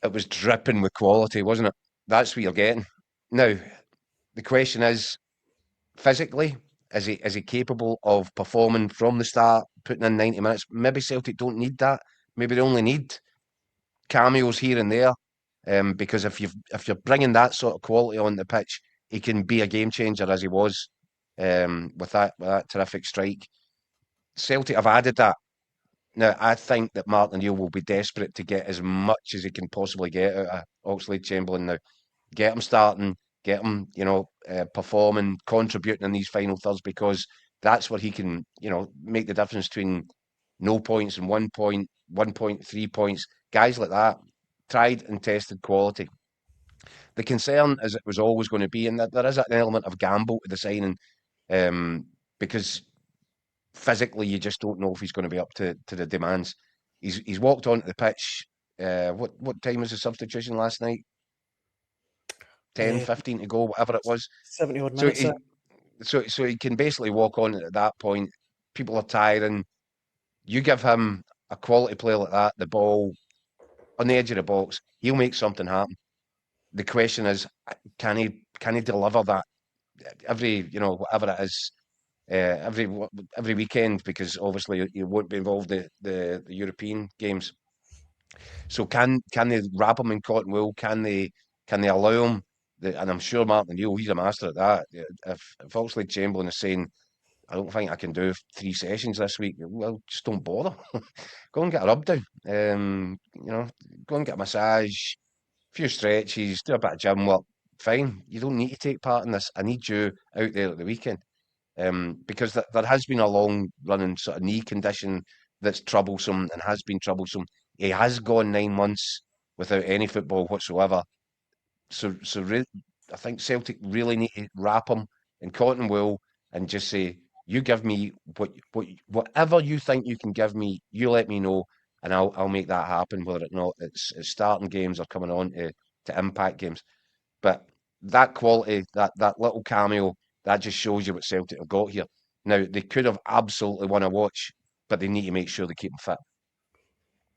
it was dripping with quality, wasn't it? That's what you're getting. Now, the question is, physically, is he capable of performing from the start, putting in 90 minutes? Maybe Celtic don't need that. Maybe they only need cameos here and there. Because if you're bringing that sort of quality on the pitch, he can be a game changer as he was with that terrific strike. Celtic have added that. Now, I think that Martin O'Neill will be desperate to get as much as he can possibly get out of Oxlade-Chamberlain now. Get him starting, get him, performing, contributing in these final thirds, because that's where he can, make the difference between no points and 1 point, 1 point, 3 points. Guys like that, tried and tested quality. The concern is it was always going to be, and that there is an element of gamble to the signing, because physically you just don't know if he's going to be up to the demands. He's walked onto the pitch. What time was the substitution last night? 10, 15 to go, whatever it was. 70 odd minutes. So he can basically walk on at that point. People are tiring. You give him a quality player like that, the ball on the edge of the box, he'll make something happen. The question is, can he deliver that every, whatever it is, every weekend, because obviously you won't be involved in the European games. So can they wrap him in cotton wool? Can they allow him? And I'm sure Martin O'Neill, he's a master at that. If Oxlade-Chamberlain is saying, I don't think I can do 3 sessions this week, well, just don't bother. Go and get a rub down. Go and get a massage, a few stretches, do a bit of gym work. Fine. You don't need to take part in this. I need you out there at the weekend. Because there has been a long-running sort of knee condition that's troublesome and has been troublesome. He has gone 9 months without any football whatsoever. So I think Celtic really need to wrap him in cotton wool and just say, you give me whatever you think you can give me, you let me know, and I'll make that happen, whether or not it's starting games or coming on to impact games. But that quality, that little cameo, that just shows you what Celtic have got here. Now, they could have absolutely won a watch, but they need to make sure they keep him fit.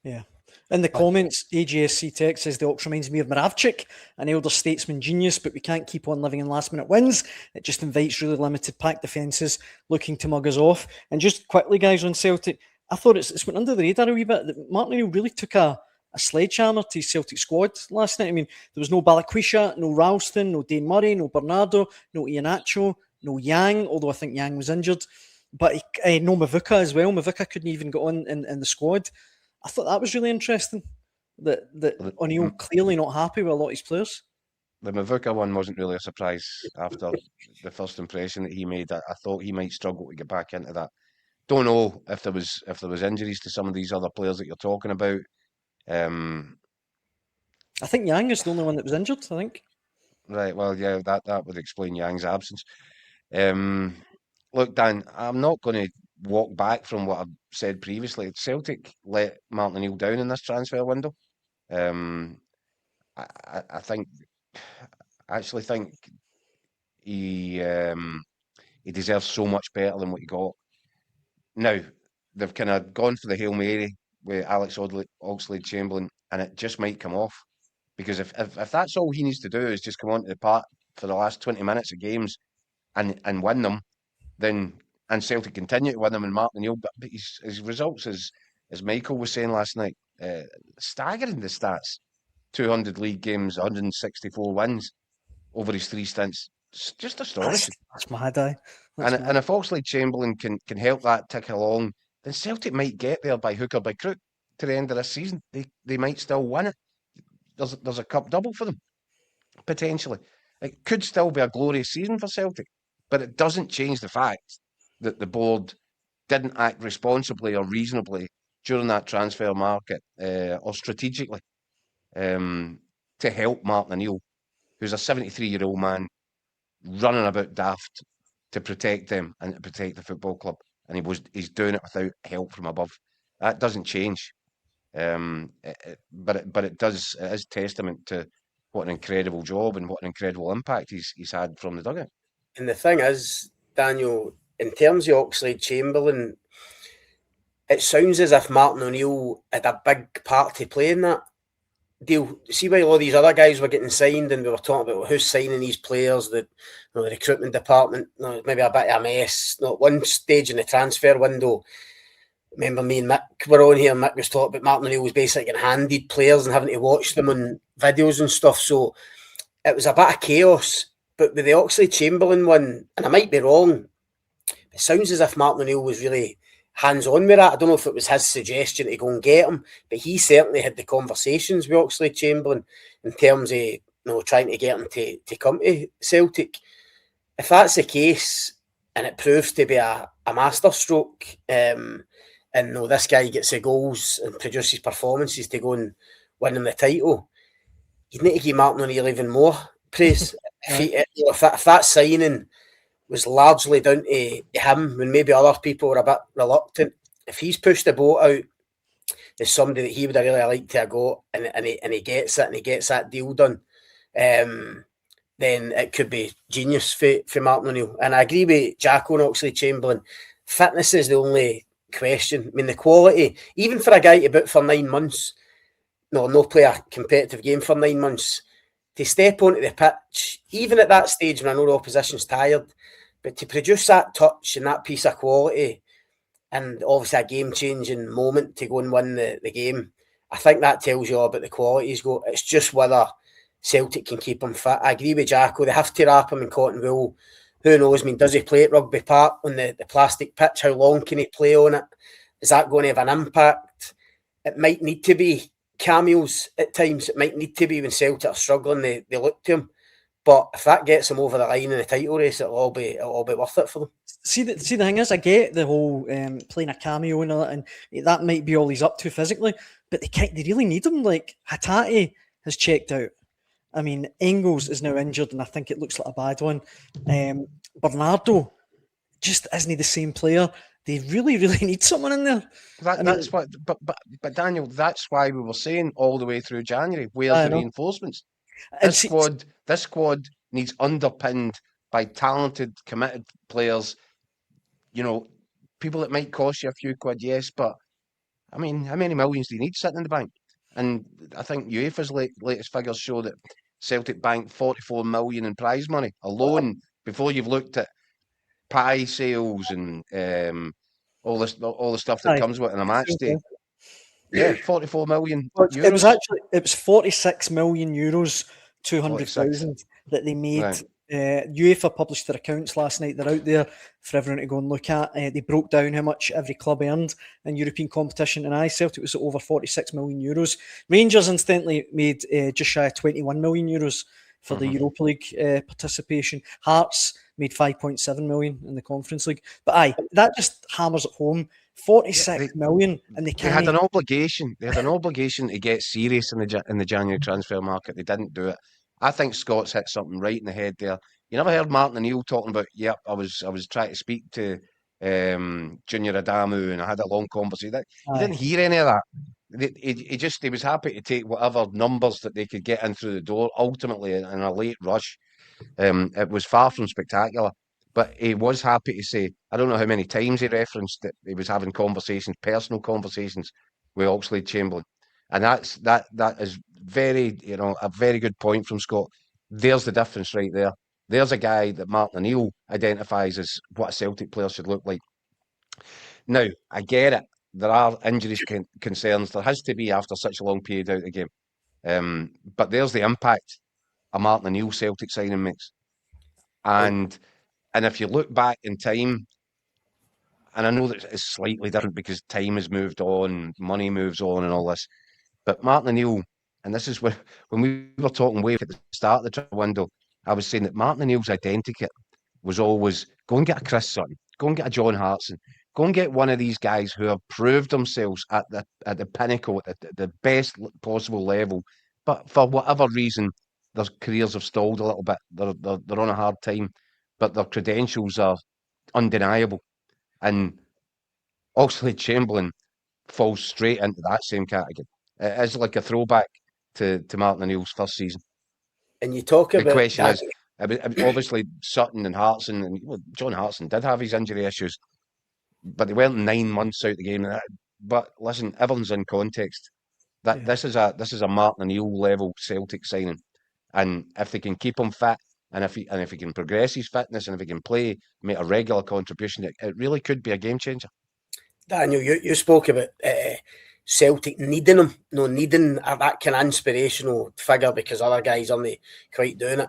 Yeah. In the comments, AGSC Tech says the Ox reminds me of Moravchik, an elder statesman genius, but we can't keep on living in last-minute wins. It just invites really limited pack defences looking to mug us off. And just quickly, guys, on Celtic, I thought it's went under the radar a wee bit. Martin O'Neill really took a sledgehammer to his Celtic squad last night. I mean, there was no Balikwisha, no Ralston, no Dane Murray, no Bernardo, no Iheanacho, no Yang, although I think Yang was injured. But no Mavuka as well. Mavuka couldn't even get on in the squad. I thought that was really interesting, that O'Neill clearly not happy with a lot of his players. The Mavuka one wasn't really a surprise after the first impression that he made. I thought he might struggle to get back into that. Don't know if there was injuries to some of these other players that you're talking about. I think Yang is the only one that was injured, I think. Right, well, yeah, that would explain Yang's absence. Look, Dan, I'm not going to walk back from what I've said previously. Celtic let Martin O'Neill down in this transfer window. I actually think he deserves so much better than what he got. Now, they've kind of gone for the Hail Mary with Alex Oxlade-Chamberlain, and it just might come off. Because if that's all he needs to do is just come onto the park for the last 20 minutes of games and win them, then and Celtic continue to win them, and Martin O'Neill, but his results, as Michael was saying last night, staggering the stats. 200 league games, 164 wins over his 3 stints. It's just astonishing. That's mad, aye. And if Oxlade-Chamberlain can help that tick along, then Celtic might get there by hook or by crook to the end of this season. They might still win it. There's a cup double for them, potentially. It could still be a glorious season for Celtic, but it doesn't change the fact that the board didn't act responsibly or reasonably during that transfer market or strategically to help Martin O'Neill, who's a 73-year-old man running about daft to protect them and to protect the football club. And he's doing it without help from above. That doesn't change. But it does. It is testament to what an incredible job and what an incredible impact he's had from the dugout. And the thing is, Daniel, in terms of Oxlade-Chamberlain, it sounds as if Martin O'Neill had a big part to play in that. deal. See, while all these other guys were getting signed, and we were talking about who's signing these players, the recruitment department, maybe a bit of a mess. At one stage in the transfer window, remember me and Mick were on here, and Mick was talking about Martin O'Neill was basically getting handed players and having to watch them on videos and stuff. So it was a bit of chaos. But with the Oxlade-Chamberlain one, and I might be wrong, it sounds as if Martin O'Neill was really hands-on with that. I don't know if it was his suggestion to go and get him, but he certainly had the conversations with Oxlade-Chamberlain in terms of trying to get him to come to Celtic. If that's the case, and it proves to be a masterstroke, and this guy gets the goals and produces performances to go and win him the title, you'd need to give Martin O'Neill even more praise. If that signing was largely down to him, when maybe other people were a bit reluctant, if he's pushed the boat out as somebody that he would have really liked to have got, and he gets it, and he gets that deal done, then it could be genius for Martin O'Neill. And I agree with Jacko and Oxlade-Chamberlain. Fitness is the only question. I mean, the quality, even for a guy to boot for 9 months, no play a competitive game for 9 months, to step onto the pitch, even at that stage when I know the opposition's tired, but to produce that touch and that piece of quality, and obviously a game-changing moment to go and win the game, I think that tells you all about the quality he's got. It's just whether Celtic can keep him fit. I agree with Jacko. They have to wrap him in cotton wool. Who knows? I mean, does he play at Rugby Park on the plastic pitch? How long can he play on it? Is that going to have an impact? It might need to be cameos at times. It might need to be when Celtic are struggling, they look to him. But if that gets them over the line in the title race, it'll all be worth it for them. See, the thing is, I get the whole playing a cameo and all that, and that might be all he's up to physically, but they really need him. Like, Hatate has checked out. I mean, Engels is now injured, and I think it looks like a bad one. Bernardo just isn't the same player. They really, really need someone in there. That's what. But Daniel, that's why we were saying all the way through January, where's the reinforcements? This squad needs underpinned by talented, committed players. People that might cost you a few quid, yes, but I mean, how many millions do you need sitting in the bank? And I think UEFA's latest figures show that Celtic banked 44 million in prize money alone before you've looked at pie sales and all the stuff that comes with it in a match day. Yeah, 44 million euros. It was 46 million euros, 200,000 that they made. Right. UEFA published their accounts last night. They're out there for everyone to go and look at. They broke down how much every club earned in European competition, and Celtic was over 46 million euros. Rangers incidentally made just shy of 21 million euros for the Europa League participation. Hearts made 5.7 million in the Conference League. But that just hammers it home. 46 million, and they had an obligation. They had an obligation to get serious in the January transfer market. They didn't do it. I think Scott's hit something right in the head there. You never heard Martin O'Neill talking about, I was trying to speak to Junior Adamu, and I had a long conversation. He didn't hear any of that. He was happy to take whatever numbers that they could get in through the door. Ultimately, in a late rush, it was far from spectacular. But he was happy to say, I don't know how many times he referenced that he was having personal conversations with Oxlade-Chamberlain. And that is very, a very good point from Scott. There's the difference right there. There's a guy that Martin O'Neill identifies as what a Celtic player should look like. Now, I get it. There are injuries concerns. There has to be after such a long period out of the game. But there's the impact a Martin O'Neill Celtic signing makes. And if you look back in time, and I know that it's slightly different because time has moved on, money moves on and all this, but Martin O'Neill, and this is when we were talking way at the start of the transfer window, I was saying that Martin O'Neill's identity was always go and get a Chris Sutton, go and get a John Hartson, go and get one of these guys who have proved themselves at the pinnacle, at the best possible level, but for whatever reason, their careers have stalled a little bit. They're on a hard time, but their credentials are undeniable. And Oxlade-Chamberlain falls straight into that same category. It is like a throwback to Martin O'Neill's first season. And you talk about... The question is, obviously Sutton and Hartson, and John Hartson did have his injury issues, but they weren't 9 months out of the game. But listen, everyone's in context. This is a Martin O'Neill level Celtic signing, and if they can keep him fit, and if he can progress his fitness, and if he can play, make a regular contribution, it really could be a game changer. Daniel, you spoke about Celtic needing him, needing that kind of inspirational figure because other guys aren't quite doing it.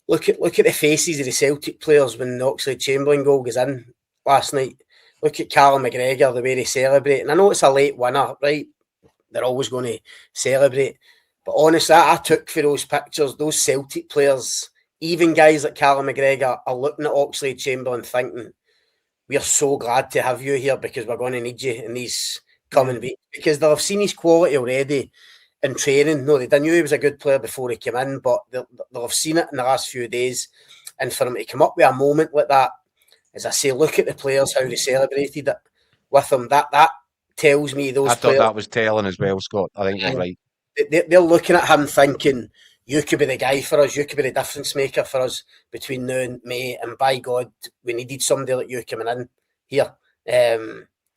Look at the faces of the Celtic players when the Oxlade-Chamberlain goal goes in last night. Look at Callum McGregor, the way they celebrate. And I know it's a late winner, right? They're always going to celebrate. But honestly, I took for those pictures, those Celtic players, even guys like Callum McGregor are looking at Oxlade-Chamberlain thinking, we are so glad to have you here because we're going to need you in these coming weeks. Because they'll have seen his quality already in training. No, they knew he was a good player before he came in, but they'll have seen it in the last few days. And for him to come up with a moment like that, as I say, look at the players, how they celebrated it with him. That tells me those players... I thought that was telling as well, Scott. I think you're right. They're looking at him thinking, you could be the guy for us, you could be the difference maker for us between now and May, and by God, we needed somebody like you coming in here.